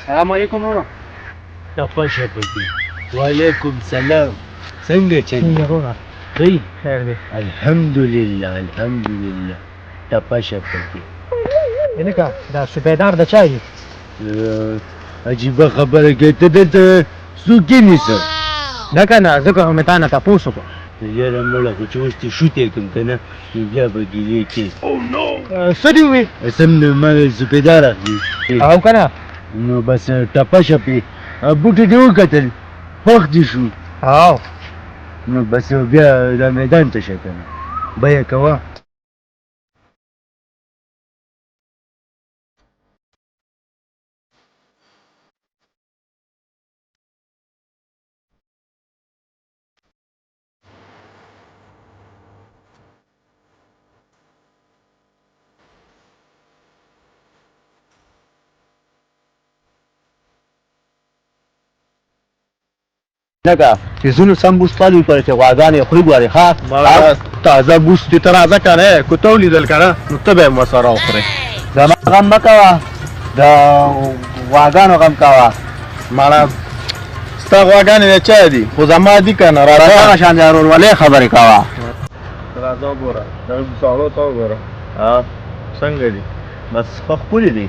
السلام علیکم ورور. تپشه پکې. وعلیکم سلام. څنګه چل؟ څنګه ورور؟ خیر خیر دی. الحمدلله الحمدلله. تپشه پکې. یعنی که دا سپیدار د چا دی؟ عجیبه خبره کوي ته دلته څوک یې نیسه؟ نه که نه ځکه مې تا نه تپوس وکړو. یاره مړه خو چې اوس دې شوتې کړم که نه نو بیا به ګیلې کې. څه دې وویل؟ سم نو ما سپیدار اخلي. او که نه؟ نو بس ټپشه پې بوټي دې وکتل خوښ دې شو. او نو بس بیا دا میدان ته شه که نه بیه کوه. لکه چیزونو سم بوس پالوي پر چې غواګانې خوري ګورې ښه تازه بوس دې ته راځه که نه که ته ولیدل که نه نو ته به یې ورسره وخورې. زما غم مه کوه د غواګانو غم کوه. ماړه ستا غواګانې د چا دي خو زما دي که نه په راځه دغه شان د ورورولۍ خبرې کوه. راځه وګوره دغه بوساړو ته وګوره څنګه دي بس ښه ښکلي دي.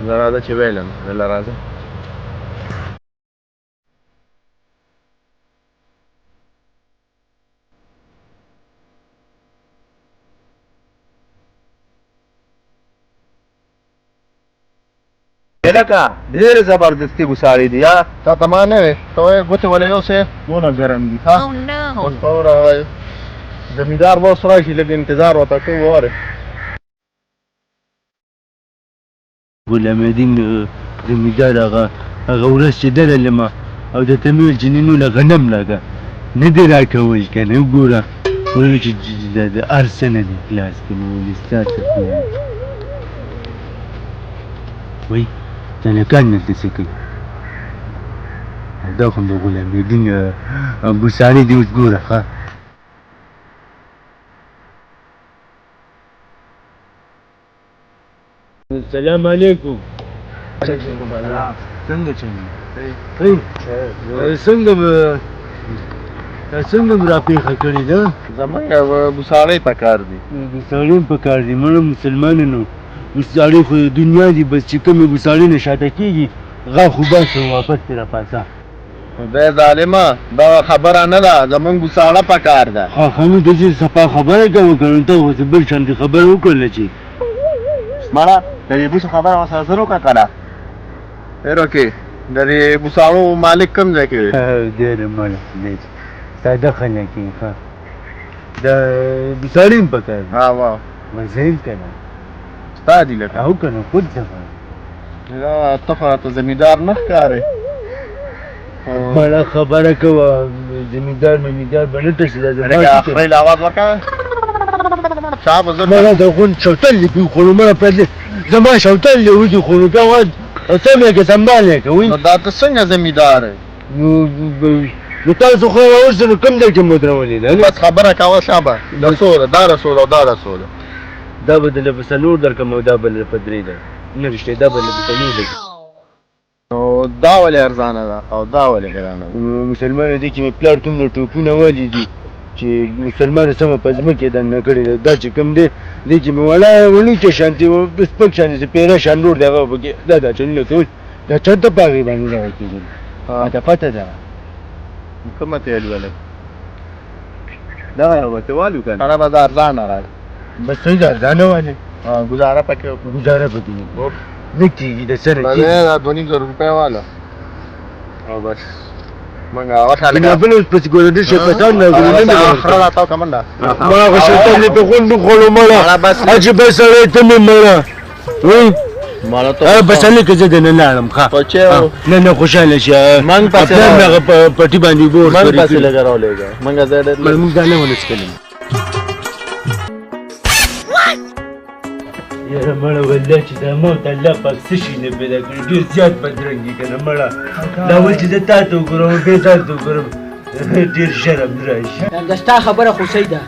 زه راځه چې ویلم دله راځه. لکه ډېرې زبردستي بوساړې دي یا تا ته ما نه وې ته وایې ګوتې ولې یوسې دونه ګرم دي اوس به وراغی زمیندار به اوس راشي لږ انتظار ورته کوو وارې. غلام الدین زمیندار هغه ورځ چې درلمه او درته مې ویل چې نینونه غنم لکه نه دې راکول که نه وګوره ویل چې د هر څه نه دي خلاص که مې ویل ستا څه وایي تنکان نه څه کوي دا خو د غلام الدین بوساړې دي اوس ګوره ښه. السلام علیکم. څنګه چلېږي؟ څنګه مې راپېښه کړې ده؟ زمونږ بوساړی پکار دي. بوساړې هم پکار دي مړه مسلمانانو بوساړې خو د دنیا دي بس چې کومې بوساړې نه شاته کېږي غا خو بس واپس ترې راپاسه. خدای ظالمه دا خبره نه ده زمونږ بوساړه پکار ده. ښه نو داسې صفا خبره کوه که نو ته خو څه بل شانتې خبره وکړله چې مړه د دې بوسو خبره ورسره زر وکړه که نه هیر وکې د دې بوساړو مالک کوم ځای کې دی؟ ډېره مړه ډېر ساده خلک یې ښه دا بوساړې هم پکار دي ها واه مزه یې که نه ستا دي لکه او که نه خود څه دا ته خو راته زمیندار نه ښکارې. مړه خبره کوه زمیندار ممیندار به نه تشي دا زما لکه خپل اواز وکړه چا به زه مړه د غون شوتل دي خو نو مړه پرېږدي زما شوتل دي وځي خو نو بیا اواز څه مې که سنبال یې کوئ نو دا ته څنګه زمیندار یې؟ نو تاسو خو اوس نو کوم ځای کې مو درولې ده بس خبره کوه شابه رسوله دا رسوله او دا رسوله. دا به دله په څلور درکړم او دا به دله په درې در نه رښتیا دا به دله په څلور درکړم. نو دا ولې ارزانه ده او دا ولې ګرانه ده؟ مسلمانو دې کې مې پلار دومره ټوپونه والي دي چې مسلمانو سمه په ځمکې دننه کړې ده دا چې کوم دی دې کې مې وړوکی شانتې سپک شانتې پیره شان نور دی هغه پکې دا چلونه کول دا چېرته په هغې باندې دغه کېدل ماته پته ده. کومه ته یې لولئ؟ دغه یو ورته والو که نه هغه به د ارزانه راځي بس څنګه ارزانه والي ګزاره پکې وکړو. ګزاره پکې نه کېږي د سره دا دا 2.5 روپۍ واله او بس موږ هغه ښه نه بل اوس پسې ګورډر شي پتان نه خره راته که منډه ما هغه شیطان دې په غونډو خوړو مړه عجیبه سړی ته مې مړه مالا ته بس هلکه زه دننه لاړم ښه نه نه خوشحاله شه من پسې پلار مې هغه په پټي باندې اوبه من ورسپرې پسې کړي لږه راولېږه موږ ځای ډېر موږ دا نه ونه څکلم یاره مړه والله چې دا موت الله پاک څه شي نه پیدا کړي ډېر زیات بدرنګي که نه مړه دا ول چې زه تا ته وګورم بې ځان ته وګورم ډېر شرم راشي دا ستا خبره خو صحیح ده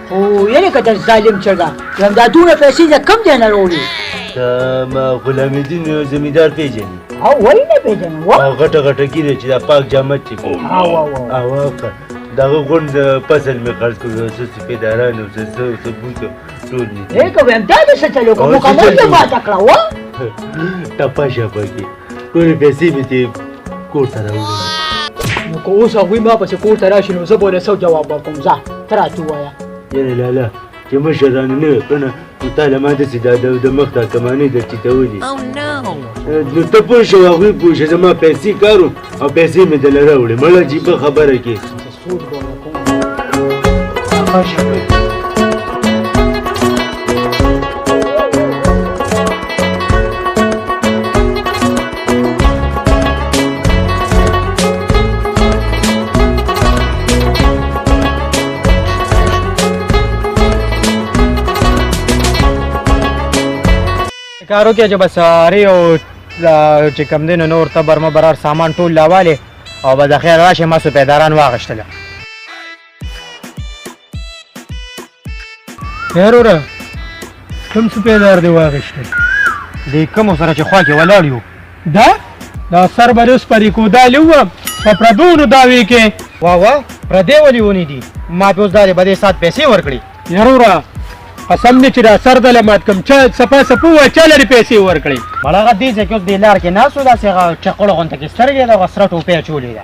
خو یعنې که د ظالم چرګه دا دونه پیسې د کوم ځای نه راوړي؟ ما غلام الدین زمیندار پېژني او ولې نه پیژنې و غټه غټه ګیره چې دا پاک جامد چې کوي او دغه غونډ فصل مې خرڅ کړو څه سپېداران او څه بوټ ټول مې ای که وایم دا دې څه چلو کوم مکمل یې ماته کړه و ټپه شپه کې ټولې پیسې مې دې کور ته راوړې نو که اوس هغوی ما پسې کور ته راشي نو زه به ورته څه جواب ورکوم ځه ته راته ووایه یاره لالا چې مشرانو نه وي کړنه نو تا له ما داسې د مخ ته کمانۍ در چیتولې نو ته پوه شو هغوی پوه شه زما پیسې کار وم او پیسې مې دله راوړې مړه جیبه خبره کې سود به ورکوم کارو کې چې بس ساري او چې کم دی نو نور تبر مبرار سامان ټول لاواله او به د خیر راشه ما سپیداران واغشتله خیر وره کوم سپیدار دی واغشتل دې کوم سره چې خوا کې ولاړ یو دا سر برس پرې کو دا لوم په پردونو داوي کې وا پردې ولي ونی دي ما په اوس دا به دې سات پیسې ورکړي یروره قسم دې چې دا سر دله مات کم چا سپا سپو و چا لري پیسې ورکړي مړه دې چې اوس دې لار کې ناسو داسې چقړو غونته کې سترګې د غسره ټوپې چولې ده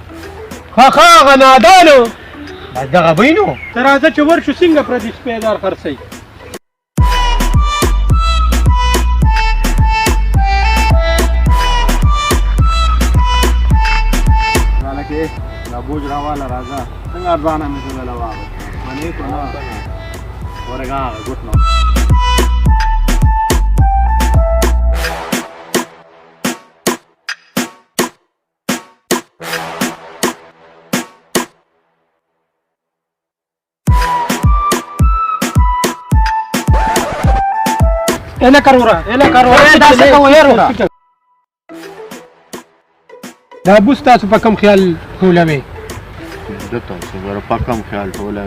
خا غنادانو دغه بینو تر راځه چې ورشو څنګه پردي سپیدار خرڅي لکه دا بوج راواله راځه څنګه ارزانه مې ته لواغه منې کو نه ورګه ګټ نو اله کرورا دا څه کوي یاره دا بوس تاسو په کوم خیال کولوي دته څه ور په کوم خیال ټوله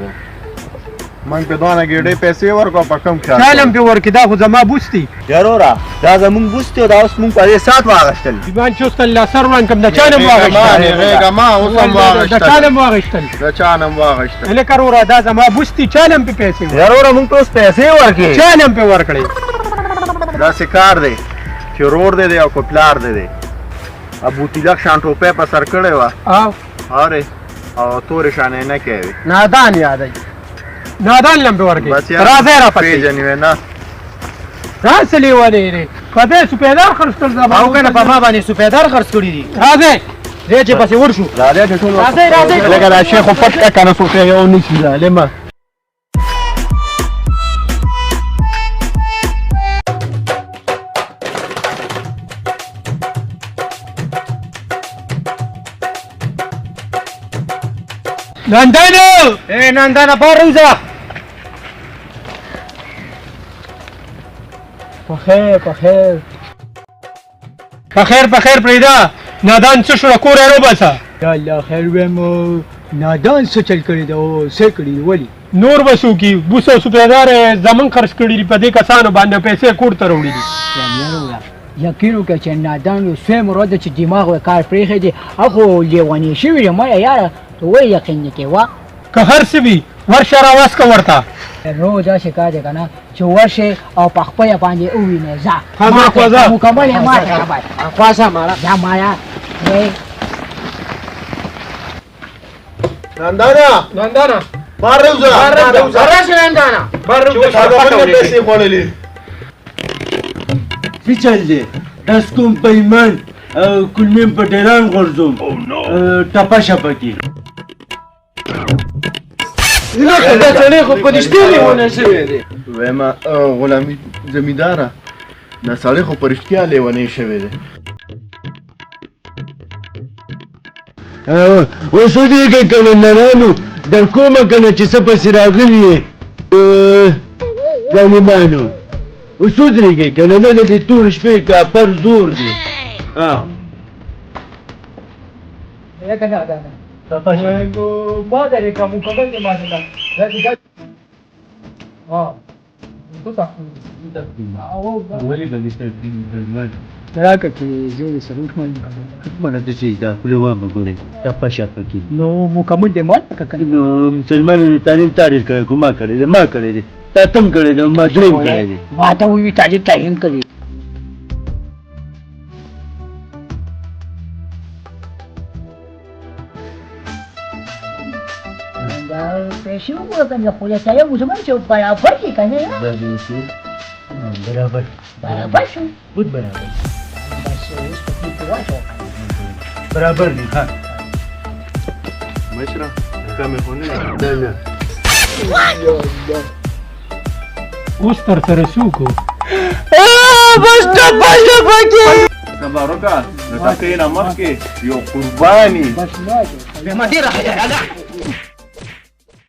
من په دونه ګډې پیسې ورکو په کوم خیال چالم په ورکې دا خو زما بوستي یارورا دا زمونږ بوستي او دا اوس مونږ په دې سات واغشتل دیوان چوستل لا سر وان کوم د چانم واغشتل غېګه ما اوس هم واغشتل د چانم واغشتل د چانم واغشتل اله کرورا دا زما بوستي چالم په پیسې یارورا مونږ ته اوس پیسې ورکې چالم په ورکړي دا سکار دی چې روړ دی او کوپلار دی ابو تلک شان ټوپه په سر کړی و او اره او تور شانه نه کوي نادان یادای نادان لم په ورکړي بس راځه را پټي پیژنې نه راسلی ولې کده سپیدار خرڅول زما او کنه په ما باندې سپیدار خرڅ کړی دي راځه دې چې پسې ورشو راځه ټول راځه لکه دا شیخ پټ کنه سوته یو نشي ظالما نندانو نندانا باروزا بخیر پریدا نادان څه شو کور یې روباسه یا الله خیر ویم نادان څه چل کړی دا او څه کړي ولی نور بسو کی بوسو سپیدار زمون خرڅ کړي په دې کسانو باندې پیسې کور ته وړي دي یقین وکړه چې نادان یو سوی مراد چې دماغ و کار پرېښی دی هغو لیونی شوي دی مړه یاره ته ولې یقین نه کوې وا که هر څه وي ورشه راوسکه ورته روز داسې کار دی که نه چې ورشې او په خپله باندې ووینې ځه ځه مکمل یې ماته خبر خواشه ماړه دا مایا نندانا باروزا راشه نندانا پیسې خوړلې څه چل دی داس کوم پیمان او کلمې په ډیران غورځوم ټپه شپه کې دا سړی خو په رښتیا لیونی شوی دی ویما غلامي زمینداره دا سړی خو په رښتیا لیونی شوی دی اوس ودرېږئ که نه ننانو در کومه که نه چې څه پسې راغلي یې ظالمانو اوس ودرېږئ که نه نه د تورې شپې کاپر زور دی Padre, kamu kagak di mana? Lagi kan? Oh, itu tak. Boleh bagi saya za ka ke zo da sarun kuma mana ta ce ta kulewa ma gure ta fasha kake no mu kamun da mata ka kan musulman ta nin tare kare kuma kare da ma kare ta tam kare da ma dream kare ba ta wuyi ta ji tayin kare da feshi ko kan ya kula sai musulman ce barabar ki kan ya da ne su barabar barabar shi bud barabar ba so su ki kuwa to barabar ne ha Maisra, kame hone. dana Ustar Sarasuko. Tabaroka, nataka ina maske yo kurbani. ba shi ne Bai madira hada.